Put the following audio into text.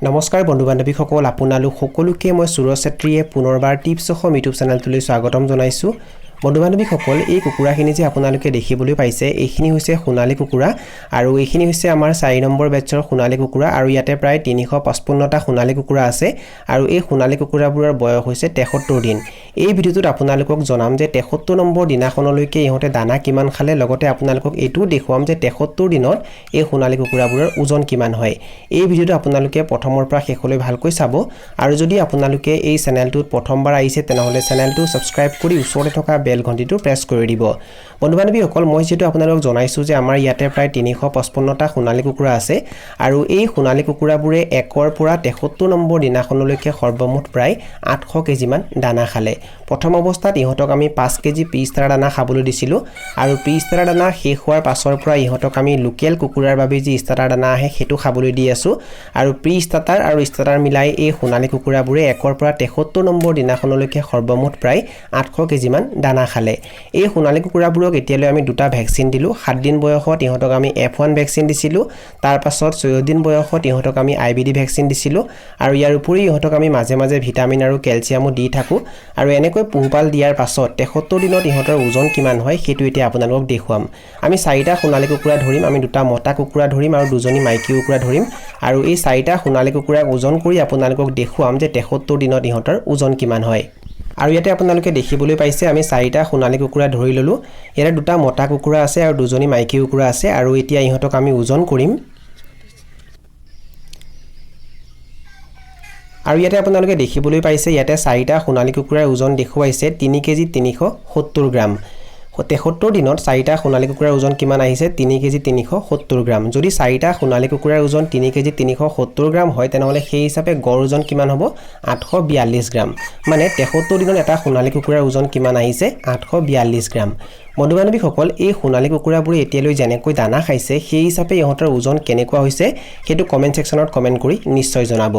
নমস্কাৰ বন্ধু বান্ধৱীসকল আপোনালোক সকলোকে মই সুৰজ ছেত্ৰীয়ে পুনৰবাৰ টিপছ অসম ইউটিউব চেনেলটোলৈ স্বাগতম জনাইছো বন্ধু বান্ধৱীসকল এই কুকুৰাখিনি যে আপোনালোকে দেখিবলৈ পাইছে এইখিনি হৈছে সোণালী কুকুৰা আৰু এইখিনি হৈছে আমাৰ 4 নম্বৰ বেটছৰ সোণালী কুকুৰা আৰু ইয়াতে প্ৰায় 355টা সোণালী কুকুৰা আছে আৰু এই সোণালী কুকুৰাবোৰৰ বয়স হৈছে 73 দিন এই ভিডিওটোত আপোনালোকক জনাম যে 73 নম্বৰ দিনাখনলৈকে ইহঁতে দানা কিমান খালে লগতে আপোনালোকক এটো দেখুৱাম যে 73 দিনত এই সোণালী কুকুৰাবোৰৰ ওজন কিমান হয় এই ভিডিওটো আপোনালোকে প্ৰথমৰ পৰা শেষলৈ ভালকৈ চাব আৰু যদি আপোনালোকে এই চেনেলটোত প্ৰথমবাৰ আহিছে তেনেহলে চেনেলটো সাবস্ক্ৰাইব কৰি ওচৰতে থকা বেল ঘণ্টিটো প্ৰেছ কৰি দিব বন্ধু বান্ধৱীসকল মই যেটো আপোনালোকক জনাইছো যে আমাৰ ইয়াতে প্ৰায় 355টা সোণালী কুকুৰা আছে আৰু এই সোণালী কুকুৰাবোৰে 1ৰ পৰা 73 নম্বৰ দিনাখনলৈকে সৰ্বমুঠ প্ৰায় 800 কেজি মান দানা খালে প্ৰথম অৱস্থাত ইহঁতক আমি 5 কেজি পিস্তাৰা দানা খাবলৈ দিছিলো আৰু পিস্তাৰা দানা শেষ হোৱাৰ পাছৰ পৰা ইহঁতক আমি লোকেল কুকুৰাৰ বাবে যি স্টাৰ্টাৰ দানা আহে হেতু খাবলৈ দি আছো আৰু প্ৰি-স্টাৰ্টাৰ আৰু স্টাৰ্টাৰ মিলাই এই সোণালী কুকুৰাবোৰে 1ৰ পৰা 73 নম্বৰ দিনাখনলৈকে সৰ্বমুঠ প্ৰায় 800 কেজি মান দানা খালে এই সোণালী কুকুৰাবোৰক এতিয়ালৈ আমি দুটা ভ্যাকচিন দিলো 7 দিন বয়সত ইহঁতক আমি F1 ভ্যাকচিন দিছিলো তাৰ পাছত 14 দিন বয়সত ইহঁতক আমি IBD ভ্যাকচিন দিছিলো আৰু ইয়াৰ উপৰি ইহঁতক আমি মাজে মাজে ভিটামিন আৰু ক্যালসিয়ামো দি থাকো আৰু এনেকৈ পোহপাল দিয়াৰ পাছত 73 দিনত ইহঁতৰ ওজন কিমান হয় হেতু এতিয়া আপোনালোকক দেখুৱাম আমি 4টা সোণালী কুকুৰা ধৰিম আমি দুটা মতা কুকুৰা ধৰিম আৰু দুজনী মাইকী কুকুৰা ধৰিম আৰু এই 4টা সোণালী কুকুৰাক ওজন কৰি আপোনালোকক দেখুৱাম যে 73 দিনত ইহঁতৰ ওজন কিমান হয় আৰু ইয়াতে আপোনালোকে দেখিবলৈ পাইছে আমি 4টা সোণালী কুকুৰা ধৰি ললো ইয়াৰে দুটা মতা কুকুৰা আছে আৰু দুজনী মাইকী কুকুৰা আছে আৰু এতিয়া ইহঁতক আমি ওজন কৰিম আৰু ইয়াতে আপোনালোকে দেখিবলৈ পাইছে ইয়াতে 4টা সোণালী কুকুৰাৰ ওজন দেখুৱাইছে 3 কেজি 370 গ্ৰাম 73 দিনত 4টা সোণালী কুকুৰাৰ ওজন কিমান আহিছে 3 কেজি 370 গ্ৰাম যদি 4টা সোণালী কুকুৰাৰ ওজন 3 কেজি 370 গ্ৰাম হয় তেনেহলে সেই হিচাপে গড় ওজন কিমান হ'ব 842 গ্ৰাম মানে 73 দিনত এটা সোণালী কুকুৰাৰ ওজন কিমান আহিছে 842 গ্ৰাম বন্ধু বান্ধৱীসকল এই সোণালী কুকুৰাবোৰে এতিয়ালৈ যেনেকৈ দানা খাইছে সেই হিচাপে ইহঁতৰ ওজন কেনেকুৱা হৈছে হেতু কমেন্ট সেকশনত কমেন্ট কৰি নিশ্চয় জনাব